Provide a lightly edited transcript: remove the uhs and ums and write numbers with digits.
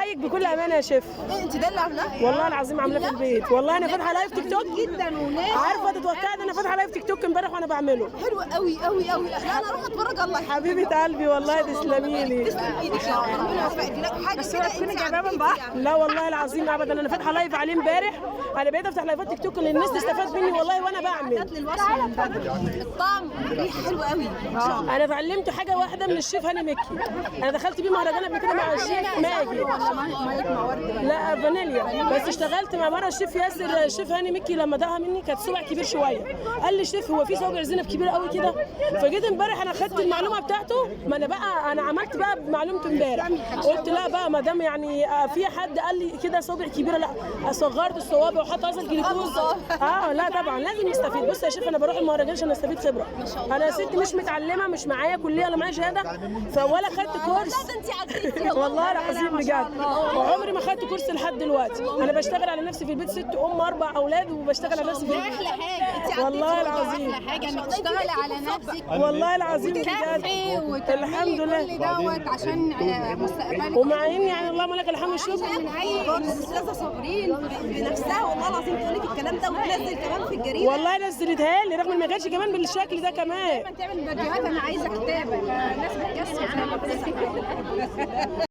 زيك بكل امانه يا شيف. انت ده اللي عاملاه؟ والله العظيم عاملاه في البيت. والله انا فاتحه لايف تيك توك جدا وناس عارفه تتوقعي ان انا فاتحه لايف تيك توك امبارح وانا بعمله. حلو قوي قوي قوي. لا انا اروح اتفرج. الله يخليك حبيبه قلبي والله تسلمي لي. تسلم ايدك يا رب. ربنا يوفقك. لا حاجه كده انت جايباها من بحر. لا والله العظيم ابدا انا فاتحه لايف عليه امبارح. انا بقيت افتح لايفات تيك توك ان الناس تستفاد مني والله وانا بعمل. الطعم ريحه حلوه قوي ان شاء الله. انا اتعلمت حاجه واحده من الشيف هاني مكي. انا دخلت بيه مهرجان قبل كده مع الشيف ماجي. لا فانيليا. بس اشتغلت مع مره الشيف ياسر. الشيف هاني مكي لما دعها مني كانت صبع كبير شويه. قال لي شيف هو في صابع زينب كبير قوي كده. فجيت امبارح انا خدت المعلومه بتاعته. ما انا بقى انا عملت بقى بمعلومته امبارح. قلت لا بقى ما دام يعني في حد قال لي كده صابع كبيره لا صغرت الصوابع وحط اصل الجلوكوز. لا طبعا لازم نستفيد. بص يا شيف انا بروح المهرجان عشان استفيد خبره. انا ست مش متعلمه مش معايا كليه ولا معايا شهاده ولا خدت كورس. لا ده انت عديتي والله العظيم بجد وعمري ما خدت كورس لحد دلوقتي. انا بشتغل على نفسي في البيت. ست ام 4 اولاد وبشتغل على نفسي في البيت. احلى حاجه انت عديتي والله العظيم. احلى حاجه انك تشتغلي على نفسك والله العظيم بجد كافي وتعملي الحمد لله. كل دوت عشان مستقبلك. ومع ان يعني اللهم لك الحمد والشكر. الاستاذه صابرين بنفسها والله العظيم تقول لك الكلام ده وتنزل كمان في الجريده. والله نزلتها لي رغم ان ما كانش كمان بالشكل ده كمان. تعمل فيديوهات انا عايزه كتابه الناس بتكسر.